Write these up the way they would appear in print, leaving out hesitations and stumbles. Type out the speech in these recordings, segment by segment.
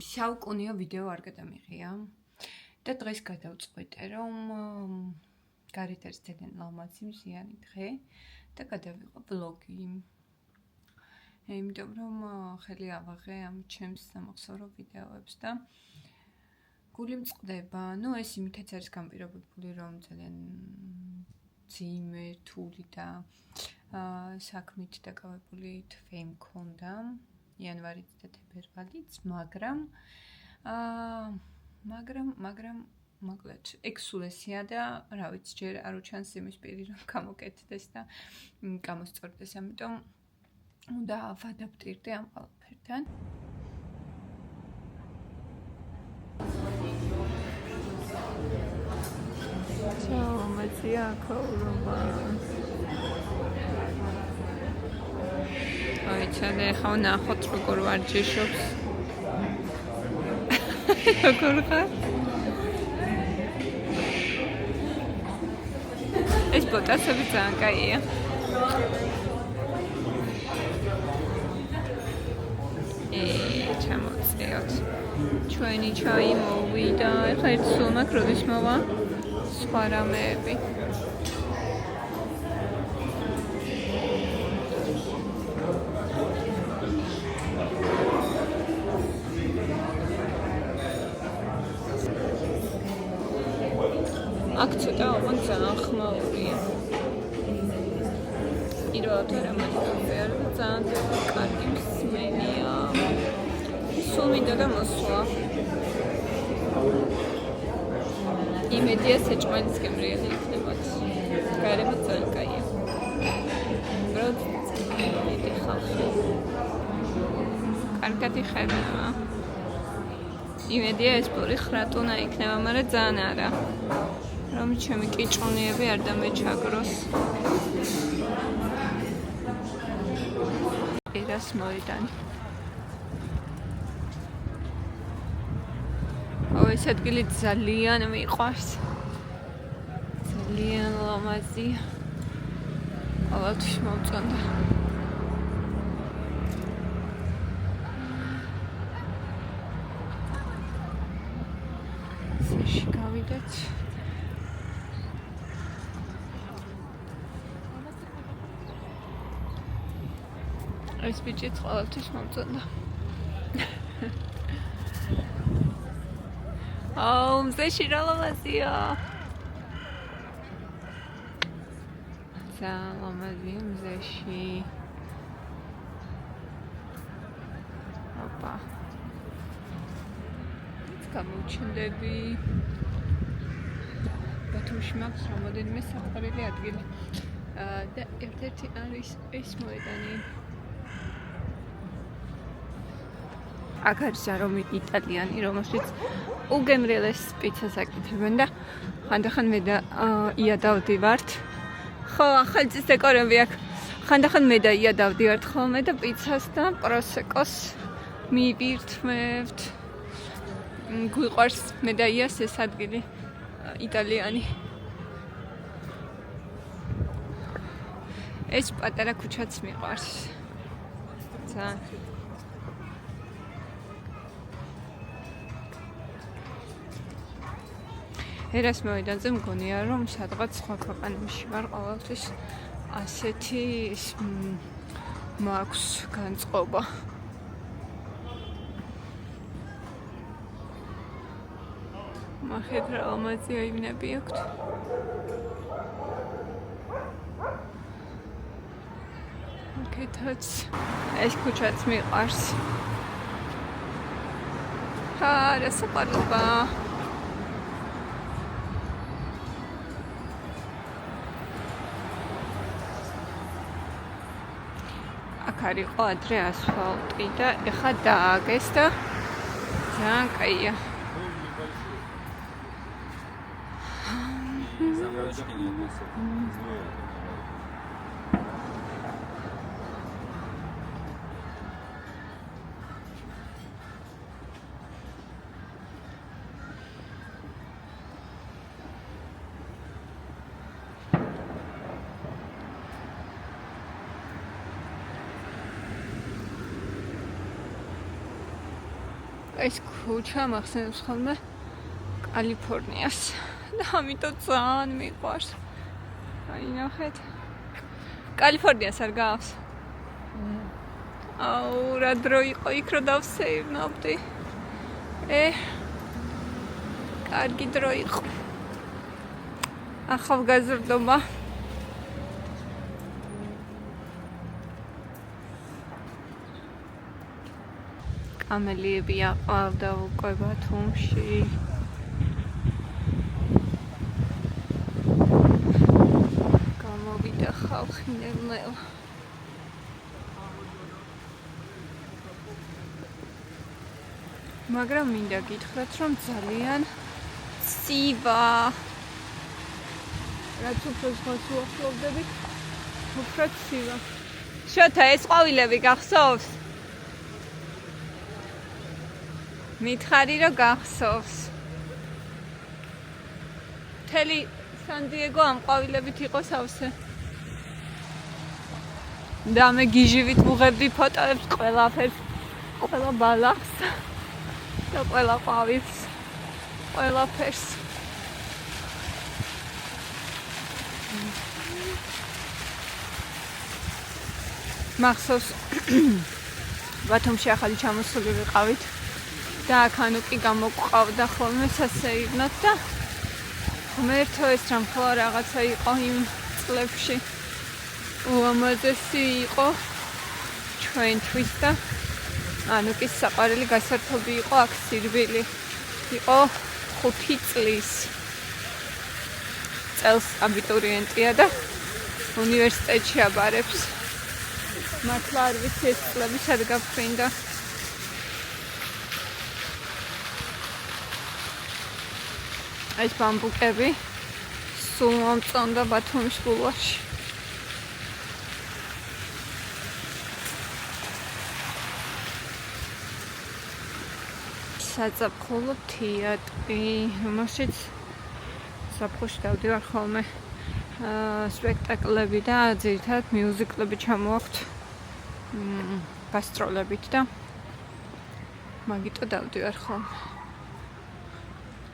საუკუნეო ვიდეო არ გადამიღია და დღეს გადავწყვეტე რომ გარეთ არის ძალიან ლამაზი მზიანი დღე და გადავიღო ვლოგი. იმიტომ რომ ხელი ავაღე ამ ჩემს სამახსოვრო ვიდეოებს და გული მწყდება. ეს იმითაც არის განპირობებული რომ ძალიან ძიმე, რთული და საქმით დაკავებული თვე მქონდა. იანვარიც და თებერვალიც, მაგრამ მოკლედ ექსულესია და რა ვიცი, ჯერ არ უჩანს იმის პირი რომ გამოკეთდეს და გამოსწორდეს, ამიტომ უნდა ვადაპტირდე ამ ყველაფერთან. მაცია ქაურობა. აიცადე ხა ნახოთ როგორ ვარჯიშობს. როგორ ხარ? ეს ბოტასები ძალიან კაია. ჩამოწევთ. ჩვენი ჩაი მოვიდა. ეხლა ერთ სულ მაქვს როდის მოვა? სხვა რამეები. აქ ცოტა ოღონდ ძალიან ხმაურია. პირველად რა მაგარი არ და ძალიან კარგი მსმენია. სულ მინდა და მოსვლა. იმედია საჭმელის გემრიელი იქნებათ. გარემო ძალიან კაია. უბრალოდ დიდი ხალხი. კარგად იხება. იმედია ეს პური ხრატუნა იქნება, მაგრამ ძალიან არა. რომ ჩემი კიჭუნიები არ დამეჩაგროს. ერას მოედანი. ეს ადგილი ძალიან მიყვარს. ძალიან ლამაზი. ყოველთვის მომწონდა. საში გავიდეთ. ეს ბიჭიც ყოველთვის მომწონდა. მზეში რა ლამაზია. ძალიან ლამაზია მზეში. ოპა. გამოვჩნდები. ბათუმში მაქვს რამოდენიმე საყვარელი ადგილი. და ერთ-ერთი არის ეს მოედანი. აქ არის არომი იტალიანი, რომელშიც უგემრიელეს პიცას აკეთებენ და ხანდახან მე და ია დავდივართ. ხო, ახალი წლის დეკორები აქ. ხანდახან მე და ია დავდივართ ხოლმე და პიცას და პროსეკოს მივირთმევთ. გვიყვარს მე და იას ეს ადგილი იტალიანი. ეს პატარა ქუჩაც მიყვარს. ძალიან ერას მოედანზე მგონია რომ სადღაც სხვა ქვეყანაში ვარ ყოველთვის ასეთი მაქვს განწყობა. მახედრა ლამაზი აივნები აქვთ. აქეთაც ეს ქუჩაც მიყვარს. რა საყვარლობა. აქ არისო ადრე ასფალტი და ეხლა დააგეს და ძალიან კაია. ეს ქუჩა მახსენებს ხოლმე კალიფორნიას და ამიტომ ძალიან მიყვარს. აი ნახეთ. კალიფორნიას არ გავს? აუ, რა დრო იყო იქ რომ დავსეირნობდი. კარგი დრო იყო. ახალგაზრდობა. კამელიები აყვავდა უკვე ბათუმში. გამოვიდა ხალხი ნელ-ნელა. მაგრამ მინდა გითხრათ, რომ ძალიან ცივა. რაც უფრო ზღვას უახლოვდებით, უფრო ცივა. შოთა, ეს ყვავილები გახსოვს? მითხარი რომ გახსოვს. მთელი სან-დიეგო ამ ყვავილებით იყო სავსე. და მე გიჟივით ვუღებდი ფოტოებს ყველაფერს, ყველა ბალახს და ყველა ყვავილს, ყველაფერს. მახსოვს ბათუმში ახალი ჩამოსული ვიყავით და ქანუკი გამოგვყავდა ხოლმე სასეირნოდ და ღმერთო ეს რამხელა რაღაცა იყო იმ წლებში უამაზესი იყო ჩვენთვის და ანუკის საყვარელი გასართობი იყო აქ სირბილი იყო 5 წლის წელს აბიტურიენტია და უნივერსიტეტში აბარებს მართლა არ ვიცი ეს წლები სად გაფრინდა ეს ბამბუკები სულ მომწონდა ბათუმის ბულვარში. საზაფხულო თეატრი, რომელშიც ზაფხულში დავდივარ ხოლმე სპექტაკლები და ძირითადად მიუზიკლები ჩამოვაქვთ გასტროლებით და მაგიტო დავდივარ ხოლმე.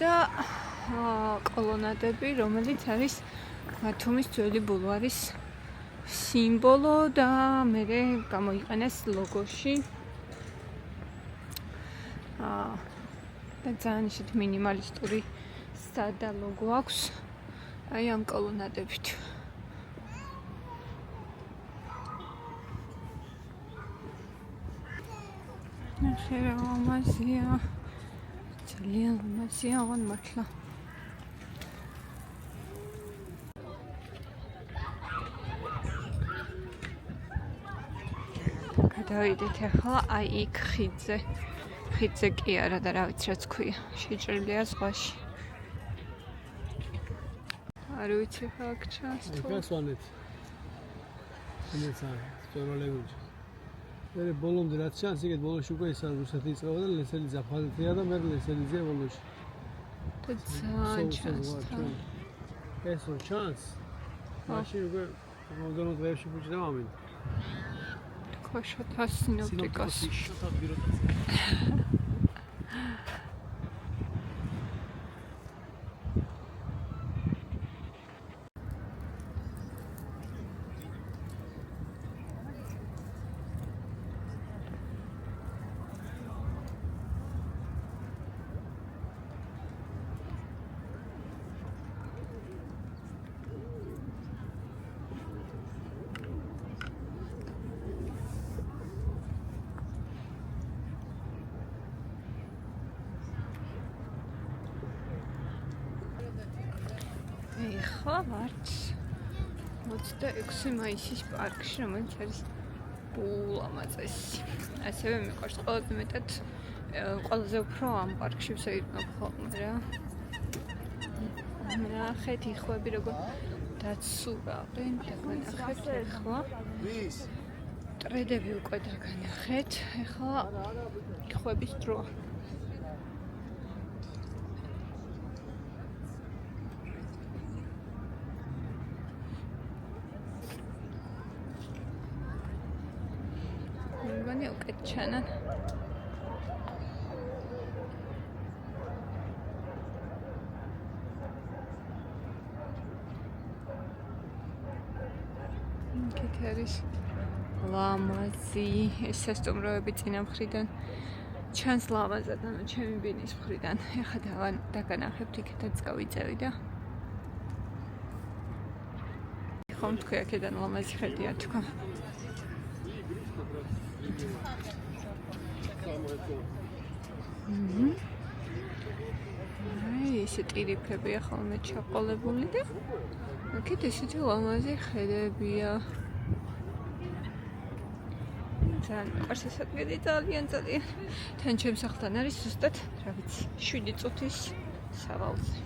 და კოლონადები, რომელიც არის ბათუმის ძველი ბულვარის სიმბოლო და მე გამოიყენეს ლოგოში. და ძალიან ისეთი მინიმალისტური სადა ლოგო აქვს აი ამ კოლონადებით. ნახე რა ამაზია. ძალიან ამაზია აღარ მართლა. გადავიდეთ ახლა აი იქ ხიდზე. ხიდზე კი არა და რა ვიცი რაც ქვია. შეჭრილია ზღვაში. არ ვიცი ხა აქ ჩანს თუ. გასვანეთ. იმეცა სწოროლეგუჩი. მე ბოლომდე რაც ჩანს, იგივე ბოლოში უკვე ის რუსეთი იწყება და ლესელიძე აფხაზეთია და მე ლესელიძე ბოლოში. და ძალიან ჩანს. ეს ჩანს. მაშინ უკვე მომდევნო დღეებში ფუჭი და მამინდა. ქოშოთა სინოპტიკოსი. შოთა ბიროტაცი. ეხლა ვართ 26 მაისის პარკში, რომელიც არის ულამაზესი. ასევე მიყვარს ყველაზე მეტად ყველაზე უფრო ამ პარკში ვსეირნობ ხოლმე რა. ნახეთ იხვები როგორ დაცურავენ და განახეთ ეხლა. ტრედები უკვე დაგანახეთ. ეხლა იხვების დროა. უკეთ ჩანან. არის ლამაზი. ეს სასტუმროები წინა მხრიდან ჩანს ლამაზად, ანუ ჩემი ბინის მხრიდან. ეხლა დაგანახებთ, იქითაც გავიწევი და ხომ თქვი აქედან ლამაზი ხედია თქვა. ესე ტირიფებია ხოლმე ჩაყოლებული და აქეთ ესეთი ლამაზი ხედებია. ძალიან მიყვარს ეს ადგილი, ძალიან. თან ჩემს სახლთან არის ზუსტად, რა ვიცი, 7 წუთის სავალზე.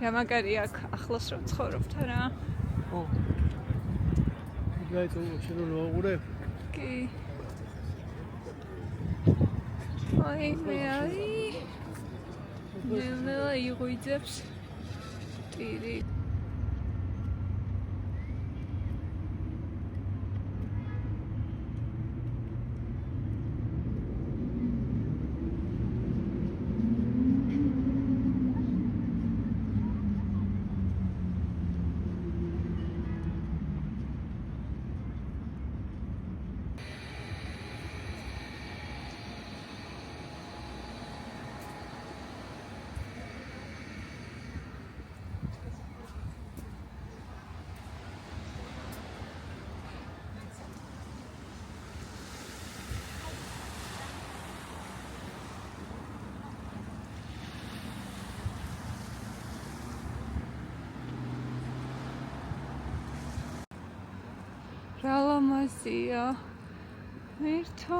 რა მაგარია აქ ახლოს რომ ცხოვრობთ რა? ო. გაიწოვო შენ რომ აღურებ? კი. აი, ნელა იღუიძებს ტირი. რა ლამაზია. ერთო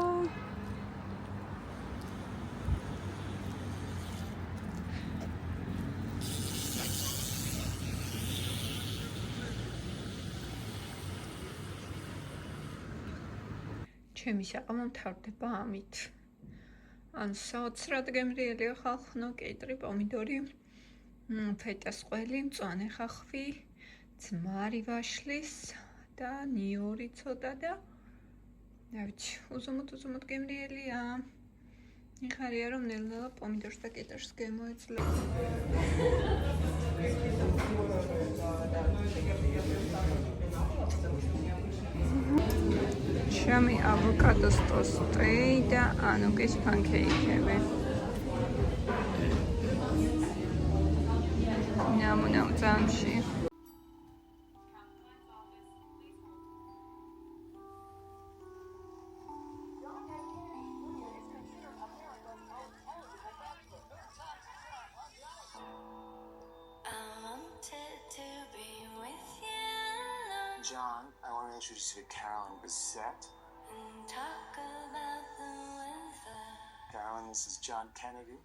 ჩემი საყომა მთავრდება ამით. ან საოცრად გემრიელია ხალხნო, კეიტრი, პომიდორი, ფეტას ყველი, მწვანე ხახვი, ძმარი ვაშლის და ნიორი ცოტა და რა ვიცი, უზომოდ გემრიელია. იხარია რომ ნელ-ნელა პომიდორს და კეიტრს გემოეძლება. ჩემი ავოკადოს ტოსტი და ანუკის პანკეიკები. ნამუნა ძამში. John, I want to introduce you to Carolyn Bissett. Talk about the weather. Carolyn, this is John Kennedy.